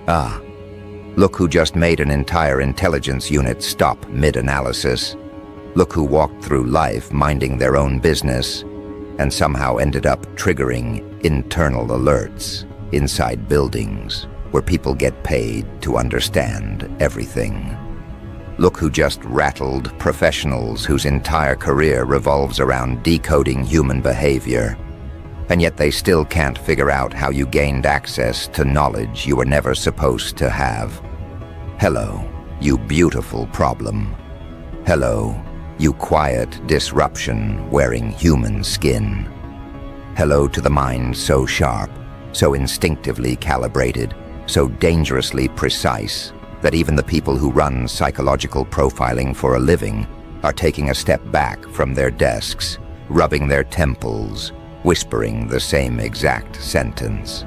Ah, look who just made an entire intelligence unit stop mid-analysis. Look who walked through life minding their own business and somehow ended up triggering internal alerts inside buildings where people get paid to understand everything. Look who just rattled professionals whose entire career revolves around decoding human behavior, and yet they still can't figure out how you gained access to knowledge you were never supposed to have. Hello, you beautiful problem. Hello, you quiet disruption wearing human skin. Hello to the mind so sharp, so instinctively calibrated, so dangerously precise that even the people who run psychological profiling for a living are taking a step back from their desks, rubbing their temples, whispering the same exact sentence.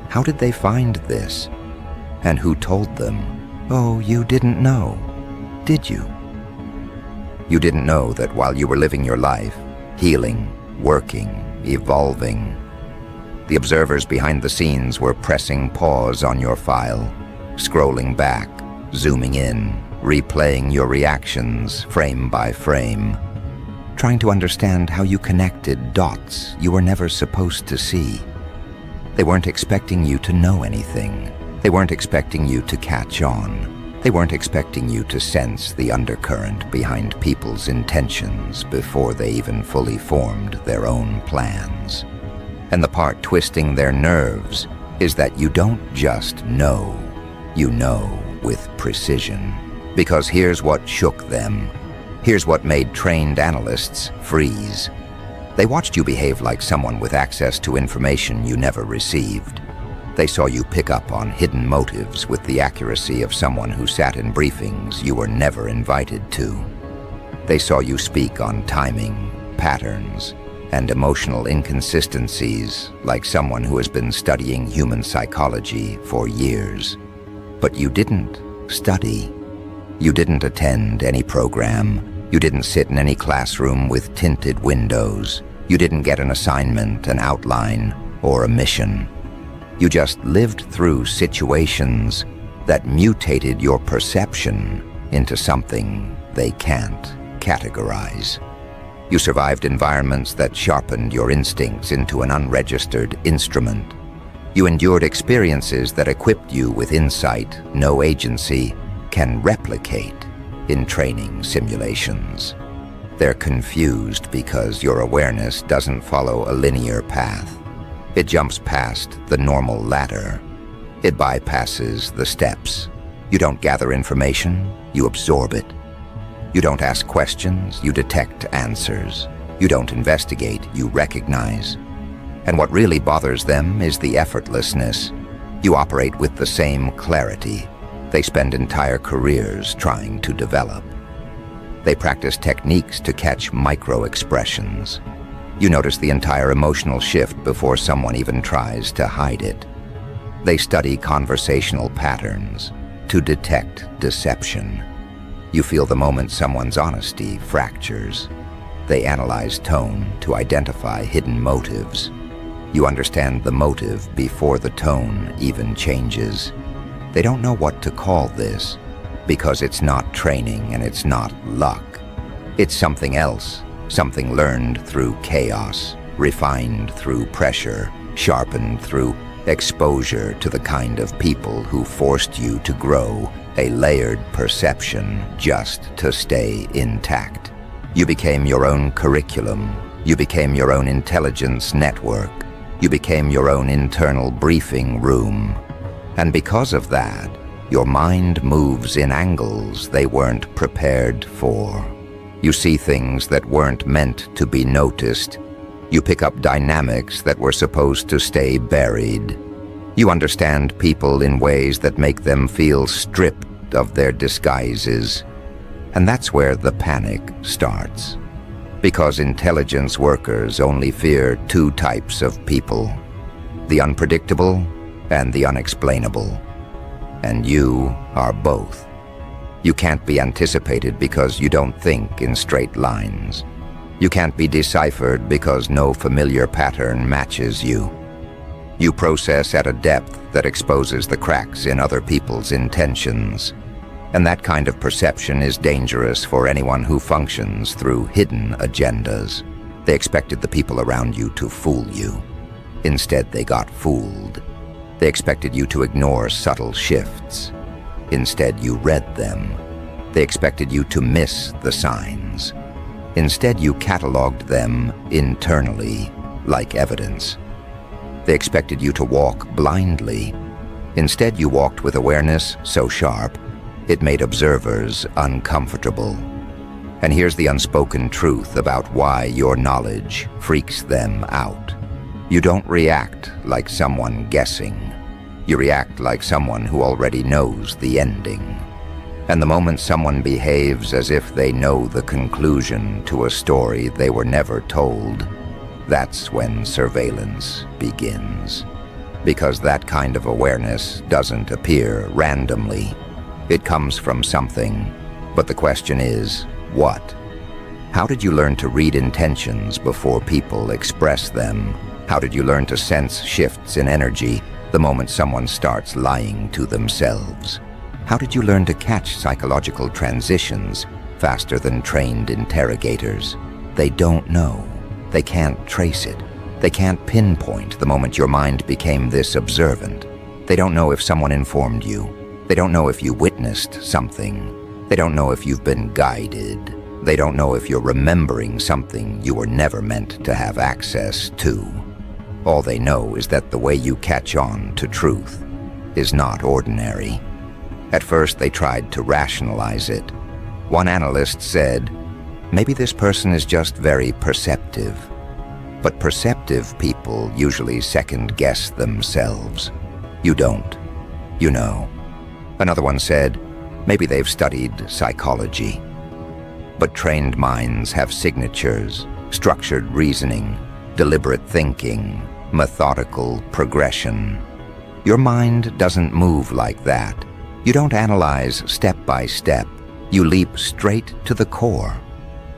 How did they find this? And who told them? Oh, you didn't know, did you? You didn't know that while you were living your life, healing, working, evolving, the observers behind the scenes were pressing pause on your file, scrolling back, zooming in, replaying your reactions frame by frame, trying to understand how you connected dots you were never supposed to see. They weren't expecting you to know anything. They weren't expecting you to catch on. They weren't expecting you to sense the undercurrent behind people's intentions before they even fully formed their own plans. And the part twisting their nerves is that you don't just know, you know with precision. Because here's what shook them. Here's what made trained analysts freeze. They watched you behave like someone with access to information you never received. They saw you pick up on hidden motives with the accuracy of someone who sat in briefings you were never invited to. They saw you speak on timing, patterns, and emotional inconsistencies like someone who has been studying human psychology for years. But you didn't study. You didn't attend any program. You didn't sit in any classroom with tinted windows. You didn't get an assignment, an outline, or a mission. You just lived through situations that mutated your perception into something they can't categorize. You survived environments that sharpened your instincts into an unregistered instrument. You endured experiences that equipped you with insight no agency can replicate in training simulations. They're confused because your awareness doesn't follow a linear path. It jumps past the normal ladder. It bypasses the steps. You don't gather information, you absorb it. You don't ask questions, you detect answers. You don't investigate, you recognize. And what really bothers them is the effortlessness. You operate with the same clarity they spend entire careers trying to develop. They practice techniques to catch micro-expressions. You notice the entire emotional shift before someone even tries to hide it. They study conversational patterns to detect deception. You feel the moment someone's honesty fractures. They analyze tone to identify hidden motives. You understand the motive before the tone even changes. They don't know what to call this because it's not training and it's not luck. It's something else. Something learned through chaos, refined through pressure, sharpened through exposure to the kind of people who forced you to grow a layered perception just to stay intact. You became your own curriculum. You became your own intelligence network. You became your own internal briefing room. And because of that, your mind moves in angles they weren't prepared for. You see things that weren't meant to be noticed. You pick up dynamics that were supposed to stay buried. You understand people in ways that make them feel stripped of their disguises. And that's where the panic starts. Because intelligence workers only fear two types of people: the unpredictable and the unexplainable. And you are both. You can't be anticipated because you don't think in straight lines. You can't be deciphered because no familiar pattern matches you. You process at a depth that exposes the cracks in other people's intentions. And that kind of perception is dangerous for anyone who functions through hidden agendas. They expected the people around you to fool you. Instead, they got fooled. They expected you to ignore subtle shifts. Instead, you read them. They expected you to miss the signs. Instead, you cataloged them internally, like evidence. They expected you to walk blindly. Instead, you walked with awareness so sharp, it made observers uncomfortable. And here's the unspoken truth about why your knowledge freaks them out. You don't react like someone guessing. You react like someone who already knows the ending. And the moment someone behaves as if they know the conclusion to a story they were never told, that's when surveillance begins. Because that kind of awareness doesn't appear randomly. It comes from something, but the question is, what? How did you learn to read intentions before people express them? How did you learn to sense shifts in energy the moment someone starts lying to themselves? How did you learn to catch psychological transitions faster than trained interrogators? They don't know. They can't trace it. They can't pinpoint the moment your mind became this observant. They don't know if someone informed you. They don't know if you witnessed something. They don't know if you've been guided. They don't know if you're remembering something you were never meant to have access to. All they know is that the way you catch on to truth is not ordinary. At first, they tried to rationalize it. One analyst said, maybe this person is just very perceptive. But perceptive people usually second-guess themselves. You don't. You know. Another one said, maybe they've studied psychology. But trained minds have signatures, structured reasoning, deliberate thinking, methodical progression. Your mind doesn't move like that. You don't analyze step by step. You leap straight to the core.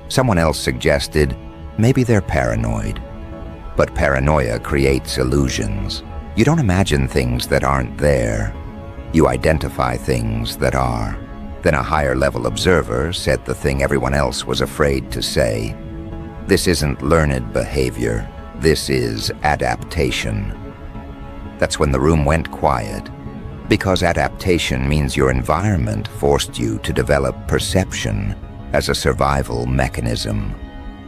Someone else suggested, maybe they're paranoid. But paranoia creates illusions. You don't imagine things that aren't there. You identify things that are. Then a higher-level observer said the thing everyone else was afraid to say. This isn't learned behavior. This is adaptation. That's when the room went quiet. Because adaptation means your environment forced you to develop perception as a survival mechanism.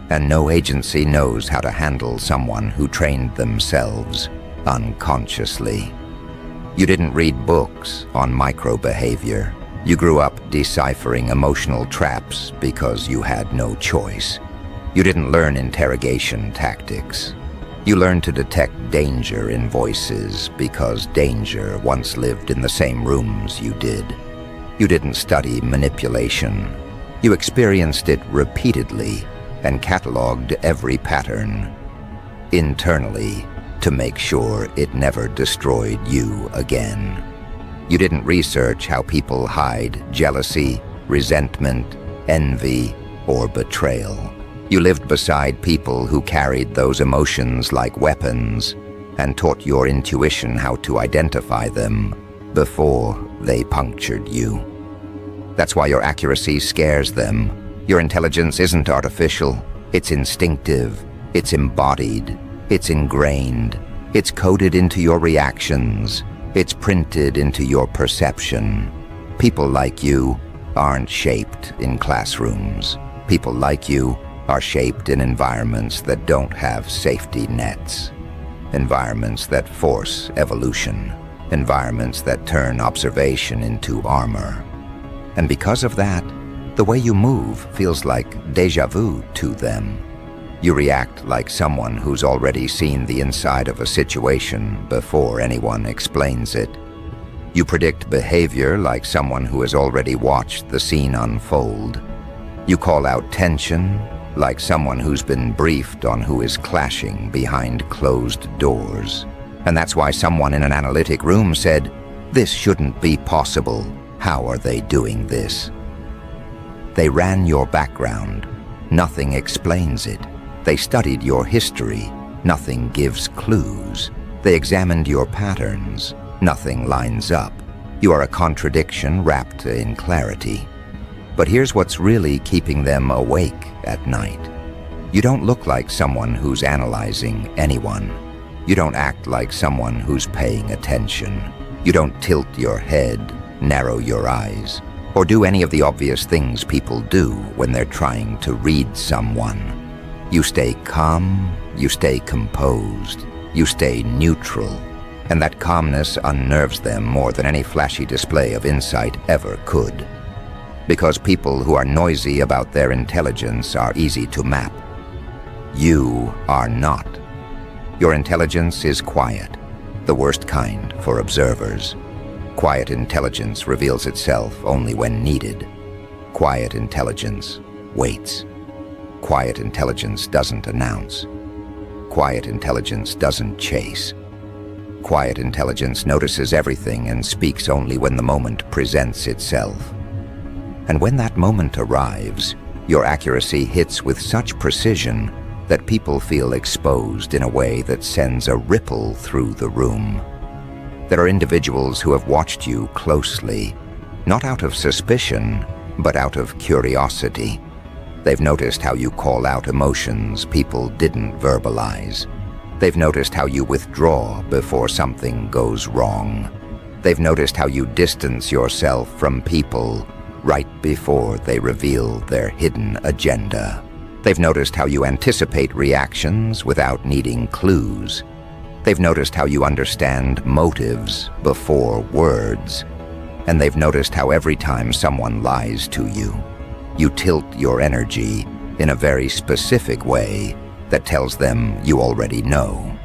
And no agency knows how to handle someone who trained themselves unconsciously. You didn't read books on microbehavior. You grew up deciphering emotional traps because you had no choice. You didn't learn interrogation tactics. You learned to detect danger in voices because danger once lived in the same rooms you did. You didn't study manipulation. You experienced it repeatedly and cataloged every pattern internally to make sure it never destroyed you again. You didn't research how people hide jealousy, resentment, envy, or betrayal. You lived beside people who carried those emotions like weapons and taught your intuition how to identify them before they punctured you. That's why your accuracy scares them. Your intelligence isn't artificial. It's instinctive. It's embodied. It's ingrained. It's coded into your reactions. It's printed into your perception. People like you aren't shaped in classrooms. People like you are shaped in environments that don't have safety nets. Environments that force evolution. Environments that turn observation into armor. And because of that, the way you move feels like déjà vu to them. You react like someone who's already seen the inside of a situation before anyone explains it. You predict behavior like someone who has already watched the scene unfold. You call out tension like someone who's been briefed on who is clashing behind closed doors. And that's why someone in an analytic room said, "This shouldn't be possible. How are they doing this?" They ran your background. Nothing explains it. They studied your history. Nothing gives clues. They examined your patterns. Nothing lines up. You are a contradiction wrapped in clarity. But here's what's really keeping them awake at night. You don't look like someone who's analyzing anyone. You don't act like someone who's paying attention. You don't tilt your head, narrow your eyes, or do any of the obvious things people do when they're trying to read someone. You stay calm, you stay composed, you stay neutral, and that calmness unnerves them more than any flashy display of insight ever could. Because people who are noisy about their intelligence are easy to map. You are not. Your intelligence is quiet, the worst kind for observers. Quiet intelligence reveals itself only when needed. Quiet intelligence waits. Quiet intelligence doesn't announce. Quiet intelligence doesn't chase. Quiet intelligence notices everything and speaks only when the moment presents itself. And when that moment arrives, your accuracy hits with such precision that people feel exposed in a way that sends a ripple through the room. There are individuals who have watched you closely, not out of suspicion, but out of curiosity. They've noticed how you call out emotions people didn't verbalize. They've noticed how you withdraw before something goes wrong. They've noticed how you distance yourself from people right before they reveal their hidden agenda. They've noticed how you anticipate reactions without needing clues. They've noticed how you understand motives before words. And they've noticed how every time someone lies to you, you tilt your energy in a very specific way that tells them you already know.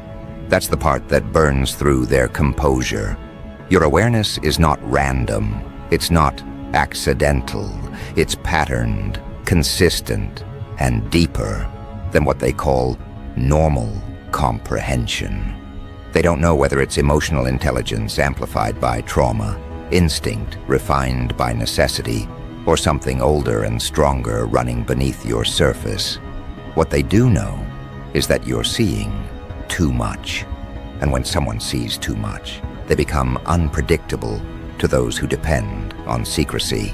That's the part that burns through their composure. Your awareness is not random. It's not accidental. It's patterned, consistent, and deeper than what they call normal comprehension. They don't know whether it's emotional intelligence amplified by trauma, instinct refined by necessity, or something older and stronger running beneath your surface. What they do know is that you're seeing too much. And when someone sees too much, they become unpredictable to those who depend on secrecy.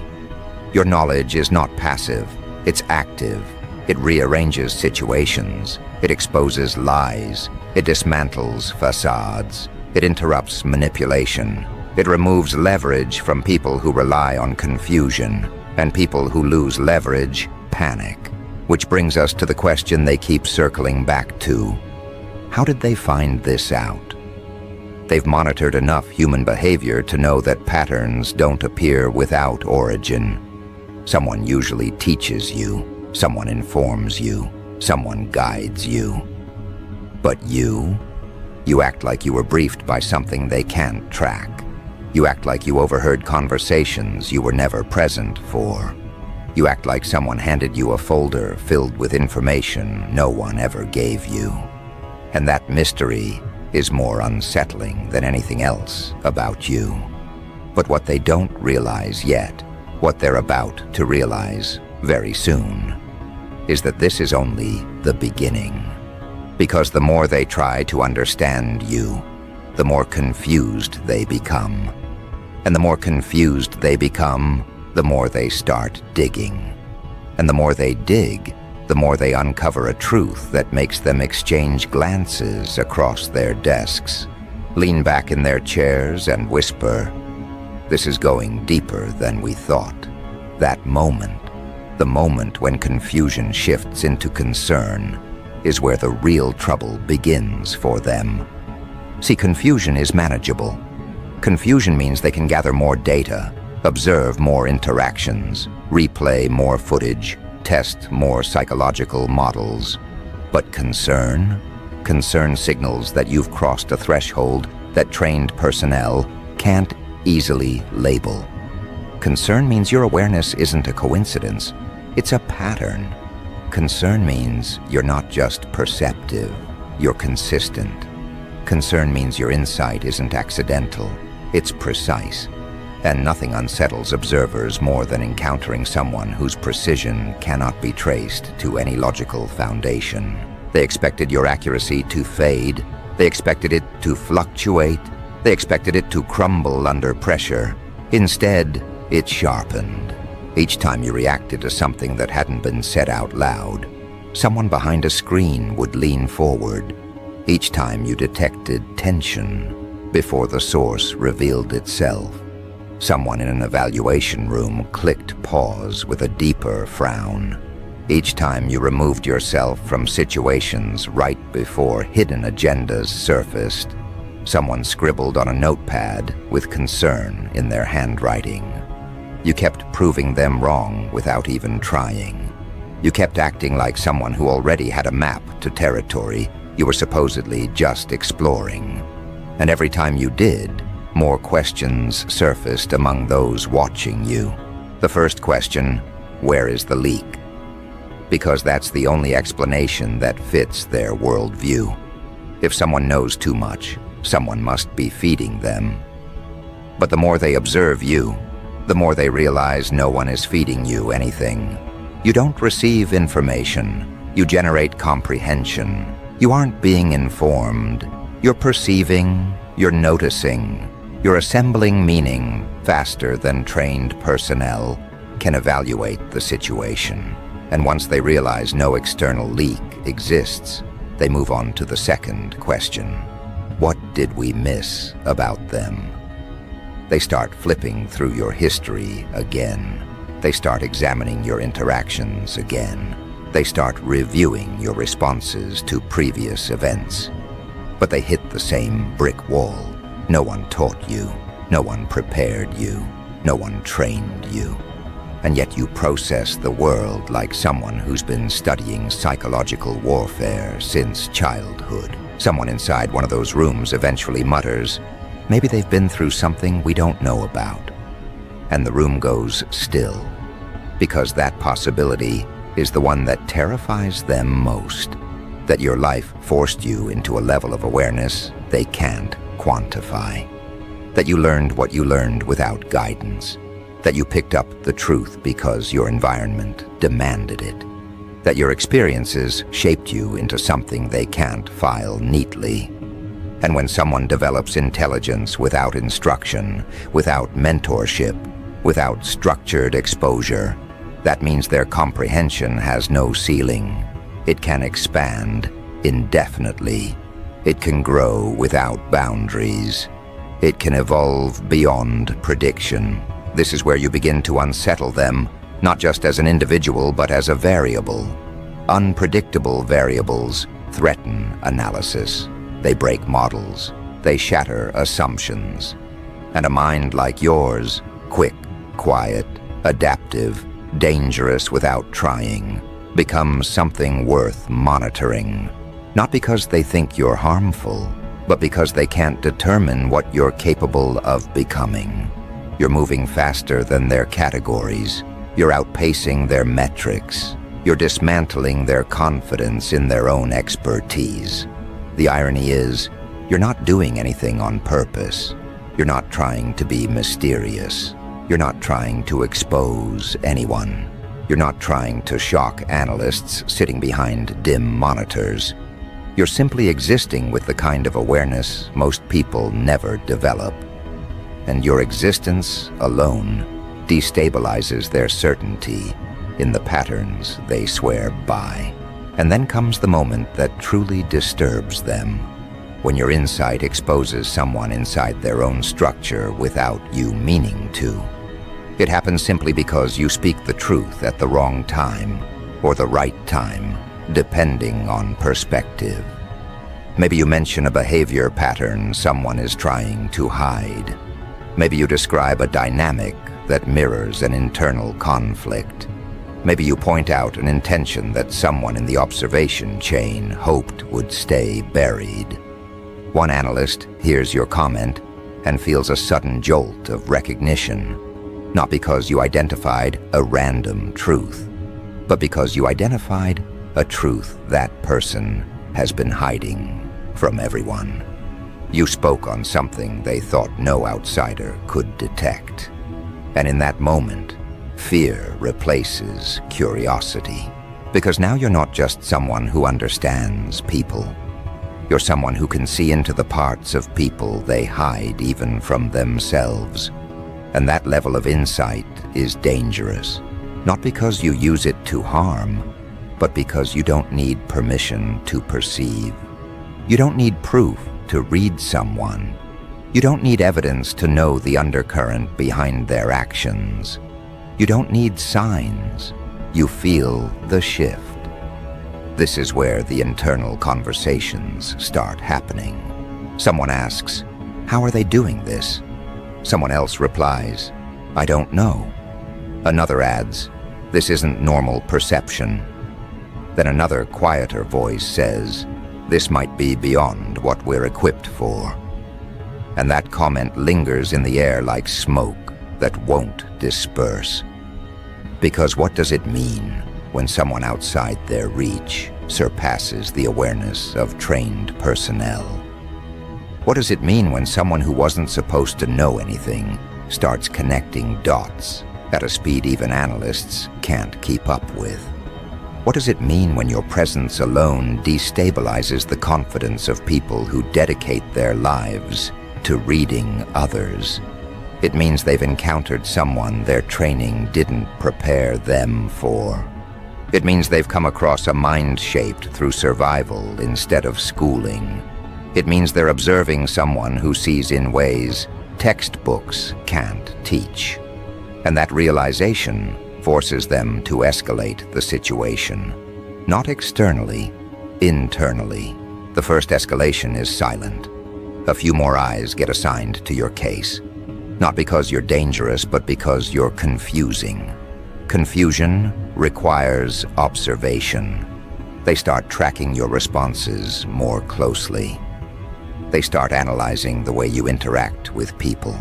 Your knowledge is not passive, it's active. It rearranges situations. It exposes lies. It dismantles facades. It interrupts manipulation. It removes leverage from people who rely on confusion, and people who lose leverage panic. Which brings us to the question they keep circling back to. How did they find this out? They've monitored enough human behavior to know that patterns don't appear without origin. Someone usually teaches you. Someone informs you. Someone guides you. But you act like you were briefed by something they can't track. You act like you overheard conversations you were never present for. You act like someone handed you a folder filled with information no one ever gave you. And that mystery is more unsettling than anything else about you. But what they don't realize yet, what they're about to realize very soon, is that this is only the beginning. Because the more they try to understand you, the more confused they become. And the more confused they become, the more they start digging. And the more they dig, the more they uncover a truth that makes them exchange glances across their desks, lean back in their chairs and whisper, "This is going deeper than we thought." That moment, the moment when confusion shifts into concern, is where the real trouble begins for them. See, confusion is manageable. Confusion means they can gather more data, observe more interactions, replay more footage, test more psychological models. But concern signals that you've crossed a threshold that trained personnel can't easily label. Concern means your awareness isn't a coincidence, it's a pattern. Concern means you're not just perceptive, you're consistent. Concern means your insight isn't accidental, it's precise. And nothing unsettles observers more than encountering someone whose precision cannot be traced to any logical foundation. They expected your accuracy to fade, They expected it to fluctuate. They expected it to crumble under pressure. Instead, it sharpened. Each time you reacted to something that hadn't been said out loud, someone behind a screen would lean forward. Each time you detected tension before the source revealed itself, someone in an evaluation room clicked pause with a deeper frown. Each time you removed yourself from situations right before hidden agendas surfaced, someone scribbled on a notepad with concern in their handwriting. You kept proving them wrong without even trying. You kept acting like someone who already had a map to territory you were supposedly just exploring. And every time you did, more questions surfaced among those watching you. The first question, where is the leak? Because that's the only explanation that fits their worldview. If someone knows too much, someone must be feeding them. But the more they observe you, the more they realize no one is feeding you anything. You don't receive information. You generate comprehension. You aren't being informed. You're perceiving. You're noticing. You're assembling meaning faster than trained personnel can evaluate the situation. And once they realize no external leak exists, they move on to the second question. What did we miss about them? They start flipping through your history again. They start examining your interactions again. They start reviewing your responses to previous events. But they hit the same brick wall. No one taught you. No one prepared you. No one trained you. And yet you process the world like someone who's been studying psychological warfare since childhood. Someone inside one of those rooms eventually mutters, maybe they've been through something we don't know about. And the room goes still, because that possibility is the one that terrifies them most. That your life forced you into a level of awareness they can't quantify. That you learned what you learned without guidance. That you picked up the truth because your environment demanded it. That your experiences shaped you into something they can't file neatly. And when someone develops intelligence without instruction, without mentorship, without structured exposure, that means their comprehension has no ceiling. It can expand indefinitely. It can grow without boundaries. It can evolve beyond prediction. This is where you begin to unsettle them, not just as an individual, but as a variable. Unpredictable variables threaten analysis. They break models. They shatter assumptions. And a mind like yours, quick, quiet, adaptive, dangerous without trying, becomes something worth monitoring. Not because they think you're harmful, but because they can't determine what you're capable of becoming. You're moving faster than their categories. You're outpacing their metrics. You're dismantling their confidence in their own expertise. The irony is, you're not doing anything on purpose. You're not trying to be mysterious. You're not trying to expose anyone. You're not trying to shock analysts sitting behind dim monitors. You're simply existing with the kind of awareness most people never develop. And your existence alone destabilizes their certainty in the patterns they swear by. And then comes the moment that truly disturbs them, when your insight exposes someone inside their own structure without you meaning to. It happens simply because you speak the truth at the wrong time, or the right time, depending on perspective. Maybe you mention a behavior pattern someone is trying to hide. Maybe you describe a dynamic that mirrors an internal conflict. Maybe you point out an intention that someone in the observation chain hoped would stay buried. One analyst hears your comment and feels a sudden jolt of recognition, not because you identified a random truth, but because you identified a truth that person has been hiding from everyone. You spoke on something they thought no outsider could detect. And in that moment, fear replaces curiosity. Because now you're not just someone who understands people. You're someone who can see into the parts of people they hide even from themselves. And that level of insight is dangerous, not because you use it to harm, but because you don't need permission to perceive. You don't need proof to read someone. You don't need evidence to know the undercurrent behind their actions. You don't need signs. You feel the shift. This is where the internal conversations start happening. Someone asks, "How are they doing this?" Someone else replies, "I don't know." Another adds, "This isn't normal perception." Then another quieter voice says, "This might be beyond what we're equipped for." And that comment lingers in the air like smoke that won't disperse. Because what does it mean when someone outside their reach surpasses the awareness of trained personnel? What does it mean when someone who wasn't supposed to know anything starts connecting dots at a speed even analysts can't keep up with? What does it mean when your presence alone destabilizes the confidence of people who dedicate their lives to reading others? It means they've encountered someone their training didn't prepare them for. It means they've come across a mind shaped through survival instead of schooling. It means they're observing someone who sees in ways textbooks can't teach. And that realization forces them to escalate the situation. Not externally, internally. The first escalation is silent. A few more eyes get assigned to your case. Not because you're dangerous, but because you're confusing. Confusion requires observation. They start tracking your responses more closely. They start analyzing the way you interact with people.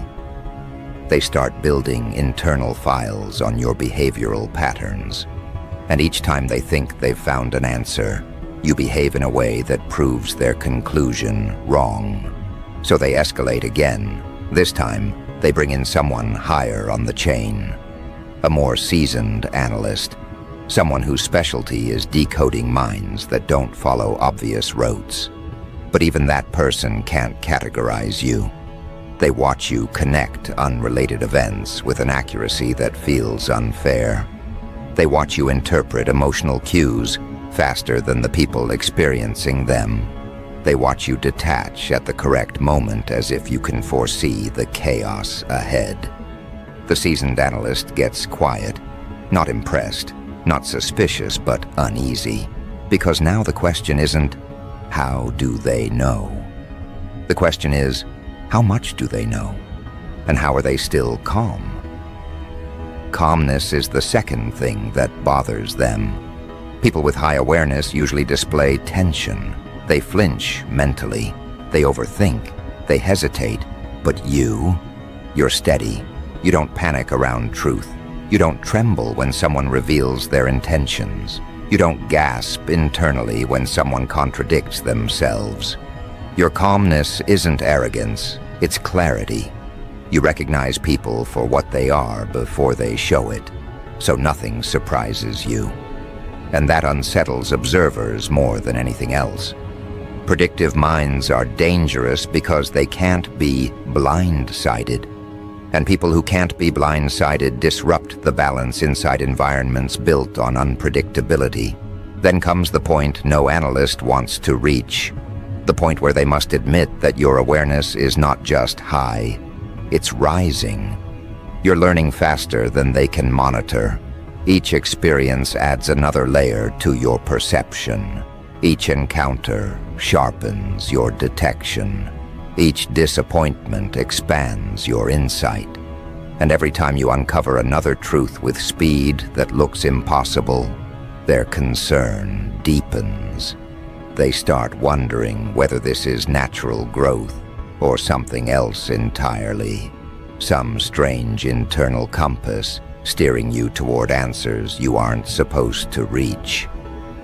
They start building internal files on your behavioral patterns. And each time they think they've found an answer, you behave in a way that proves their conclusion wrong. So they escalate again. This time, they bring in someone higher on the chain. A more seasoned analyst. Someone whose specialty is decoding minds that don't follow obvious rotes. But even that person can't categorize you. They watch you connect unrelated events with an accuracy that feels unfair. They watch you interpret emotional cues faster than the people experiencing them. They watch you detach at the correct moment as if you can foresee the chaos ahead. The seasoned analyst gets quiet, not impressed, not suspicious, but uneasy. Because now the question isn't, how do they know? The question is, how much do they know? And how are they still calm? Calmness is the second thing that bothers them. People with high awareness usually display tension. They flinch mentally. They overthink. They hesitate. But you're steady. You don't panic around truth. You don't tremble when someone reveals their intentions. You don't gasp internally when someone contradicts themselves. Your calmness isn't arrogance, it's clarity. You recognize people for what they are before they show it, so nothing surprises you. And that unsettles observers more than anything else. Predictive minds are dangerous because they can't be blindsided. And people who can't be blindsided disrupt the balance inside environments built on unpredictability. Then comes the point no analyst wants to reach. The point where they must admit that your awareness is not just high, it's rising. You're learning faster than they can monitor. Each experience adds another layer to your perception. Each encounter sharpens your detection. Each disappointment expands your insight. And every time you uncover another truth with speed that looks impossible, their concern deepens. They start wondering whether this is natural growth or something else entirely. Some strange internal compass steering you toward answers you aren't supposed to reach.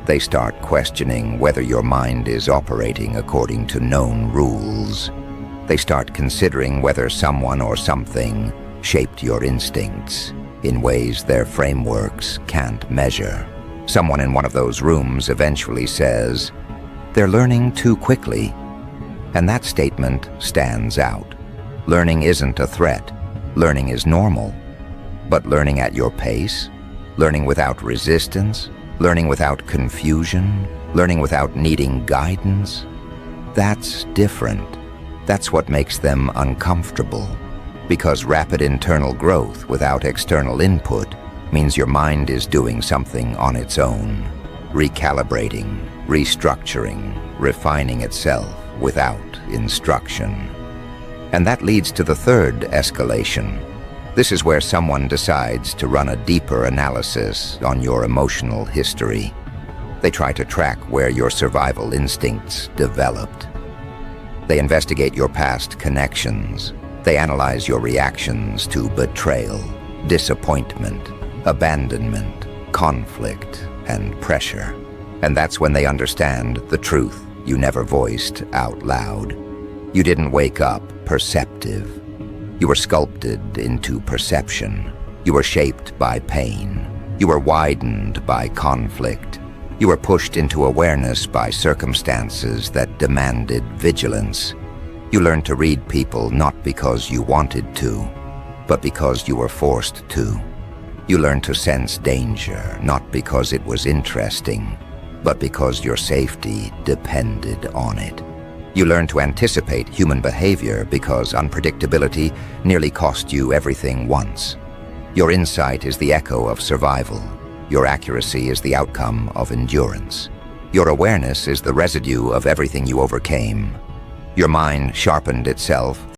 They start questioning whether your mind is operating according to known rules. They start considering whether someone or something shaped your instincts in ways their frameworks can't measure. Someone in one of those rooms eventually says, They're learning too quickly. And that statement stands out. Learning isn't a threat. Learning is normal. But learning at your pace, learning without resistance, learning without confusion, learning without needing guidance, that's different. That's what makes them uncomfortable. Because rapid internal growth without external input means your mind is doing something on its own, recalibrating, restructuring, refining itself without instruction. And that leads to the third escalation. This is where someone decides to run a deeper analysis on your emotional history. They try to track where your survival instincts developed. They investigate your past connections. They analyze your reactions to betrayal, disappointment, abandonment, conflict, and pressure. And that's when they understand the truth you never voiced out loud. You didn't wake up perceptive. You were sculpted into perception. You were shaped by pain. You were widened by conflict. You were pushed into awareness by circumstances that demanded vigilance. You learned to read people not because you wanted to, but because you were forced to. You learned to sense danger not because it was interesting, but because your safety depended on it. You learned to anticipate human behavior because unpredictability nearly cost you everything once. Your insight is the echo of survival. Your accuracy is the outcome of endurance. Your awareness is the residue of everything you overcame. Your mind sharpened itself